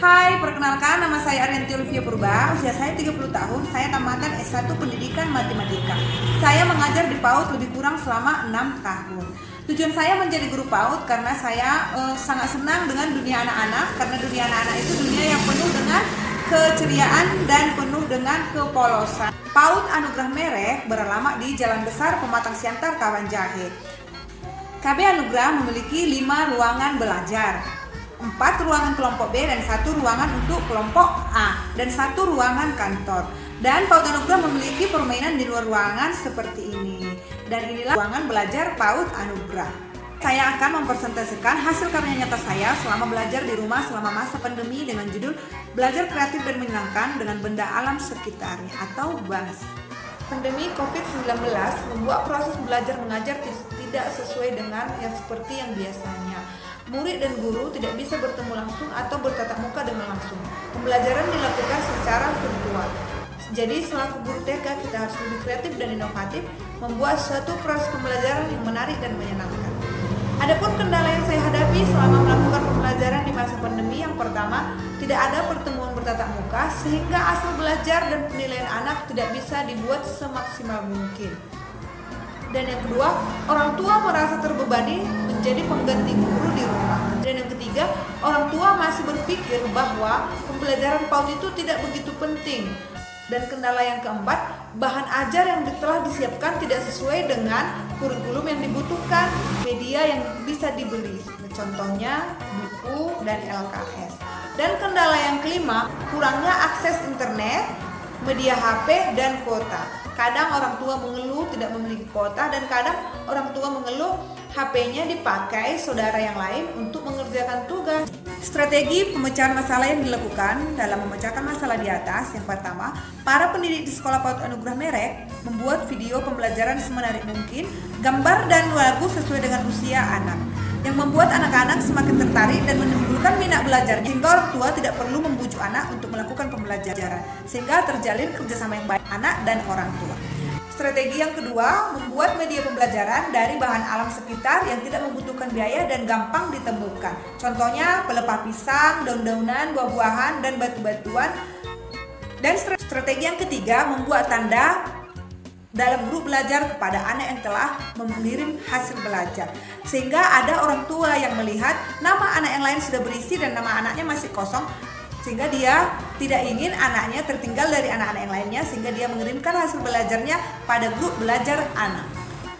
Hai, perkenalkan nama saya Arianti Olivia Purba, usia saya 30 tahun, saya tamatan S1 Pendidikan Matematika. Saya mengajar di PAUD lebih kurang selama 6 tahun. Tujuan saya menjadi guru PAUD karena saya sangat senang dengan dunia anak-anak, karena dunia anak-anak itu dunia yang penuh dengan keceriaan dan penuh dengan kepolosan. PAUD Anugerah Merek beralamat di Jalan Besar Pematang Siantar, Kawanjahe. KB Anugerah memiliki 5 ruangan belajar, 4 ruangan kelompok B dan 1 ruangan untuk kelompok A dan 1 ruangan kantor. Dan PAUD Anugerah memiliki permainan di luar ruangan seperti ini. Dan inilah ruangan belajar PAUD Anugerah. Saya akan mempresentasikan hasil karya nyata saya selama belajar di rumah selama masa pandemi dengan judul Belajar Kreatif dan Menyenangkan dengan Benda Alam Sekitarnya atau BAS. Pandemi COVID-19 membuat proses belajar mengajar tidak sesuai dengan yang seperti yang biasanya. Murid dan guru tidak bisa bertemu langsung atau bertatap muka dengan langsung. Pembelajaran dilakukan secara virtual. Jadi selaku guru TK kita harus lebih kreatif dan inovatif, membuat suatu proses pembelajaran yang menarik dan menyenangkan. Adapun kendala yang saya hadapi selama melakukan pembelajaran di masa pandemi, yang pertama, tidak ada pertemuan bertatap muka sehingga hasil belajar dan penilaian anak tidak bisa dibuat semaksimal mungkin. Dan yang kedua, orang tua merasa terbebani menjadi pengganti guru di rumah. Dan yang ketiga, orang tua masih berpikir bahwa pembelajaran PAUD itu tidak begitu penting. Dan kendala yang keempat, bahan ajar yang telah disiapkan tidak sesuai dengan kurikulum yang dibutuhkan, media yang bisa dibeli, contohnya buku dan LKS. Dan kendala yang kelima, kurangnya akses internet, media HP, dan kuota. Kadang orang tua mengeluh tidak memiliki kuota dan kadang orang tua mengeluh HP-nya dipakai saudara yang lain untuk mengerjakan tugas. Strategi pemecahan masalah yang dilakukan dalam memecahkan masalah di atas, yang pertama, para pendidik di Sekolah PAUD Anugerah Merek membuat video pembelajaran semenarik mungkin, gambar dan lagu sesuai dengan usia anak, yang membuat anak-anak semakin tertarik dan menimbulkan minat belajar, sehingga orang tua tidak perlu membujuk anak untuk melakukan pembelajaran, sehingga terjalin kerjasama yang baik anak dan orang tua. Strategi yang kedua, membuat media pembelajaran dari bahan alam sekitar yang tidak membutuhkan biaya dan gampang ditemukan. Contohnya pelepah pisang, daun-daunan, buah-buahan, dan batu-batuan. Dan strategi yang ketiga, membuat tanda dalam grup belajar kepada anak yang telah mengirim hasil belajar, sehingga ada orang tua yang melihat nama anak yang lain sudah berisi dan nama anaknya masih kosong, sehingga dia tidak ingin anaknya tertinggal dari anak-anak yang lainnya, sehingga dia mengirimkan hasil belajarnya pada grup belajar anak.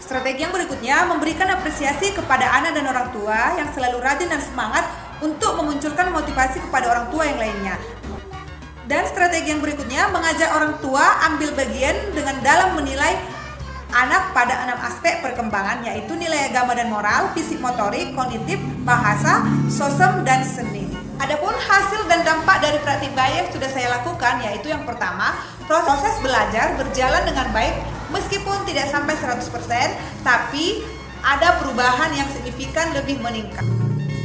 Strategi yang berikutnya, memberikan apresiasi kepada anak dan orang tua yang selalu rajin dan semangat untuk memunculkan motivasi kepada orang tua yang lainnya. Dan strategi yang berikutnya, mengajak orang tua ambil bagian dengan dalam menilai anak pada 6 aspek perkembangan, yaitu nilai agama dan moral, fisik motorik, kognitif, bahasa, sosial, dan seni. Adapun hasil dan dampak dari praktik belajar yang sudah saya lakukan, yaitu yang pertama, proses belajar berjalan dengan baik meskipun tidak sampai 100%, tapi ada perubahan yang signifikan lebih meningkat.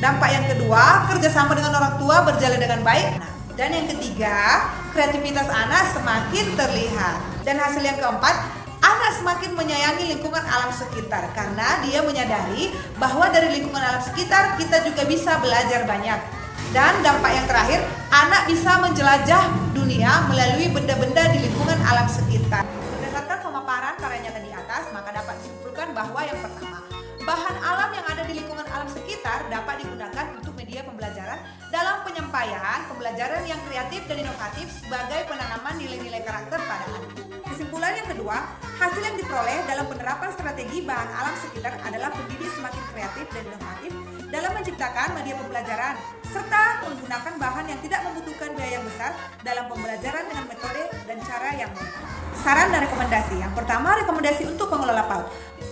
Dampak yang kedua, kerjasama dengan orang tua berjalan dengan baik. Dan yang ketiga, kreativitas anak semakin terlihat. Dan hasil yang keempat, anak semakin menyayangi lingkungan alam sekitar karena dia menyadari bahwa dari lingkungan alam sekitar kita juga bisa belajar banyak. Dan dampak yang terakhir, anak bisa menjelajah dunia melalui benda-benda di lingkungan alam sekitar. Berdasarkan pemaparan karya nyata di atas, maka dapat disimpulkan bahwa yang pertama, bahan alam yang ada di lingkungan alam sekitar dapat digunakan untuk media pembelajaran dalam penyampaian pembelajaran yang kreatif dan inovatif sebagai penanaman nilai-nilai karakter pada anak. Kesimpulan yang kedua, hasil yang diperoleh dalam penerapan strategi bahan alam sekitar adalah pendidik semakin kreatif dan inovatif dalam menciptakan media pembelajaran serta menggunakan bahan yang tidak membutuhkan biaya yang besar dalam pembelajaran dengan metode dan cara yang benar. Saran dan rekomendasi. Yang pertama, rekomendasi untuk pengelola PAUD.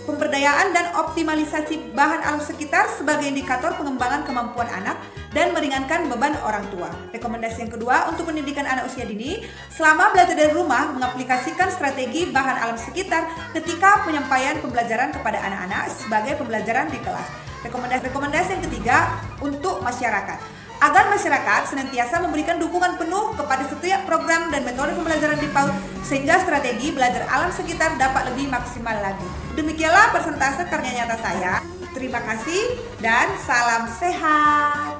Pemberdayaan dan optimalisasi bahan alam sekitar sebagai indikator pengembangan kemampuan anak dan meringankan beban orang tua. Rekomendasi yang kedua, untuk pendidikan anak usia dini, selama belajar dari rumah, mengaplikasikan strategi bahan alam sekitar ketika penyampaian pembelajaran kepada anak-anak sebagai pembelajaran di kelas. Rekomendasi yang ketiga, untuk masyarakat, agar masyarakat senantiasa memberikan dukungan penuh kepada setiap program dan metode pembelajaran di PAUD sehingga strategi belajar alam sekitar dapat lebih maksimal lagi. Demikianlah persentase karya nyata saya. Terima kasih dan salam sehat.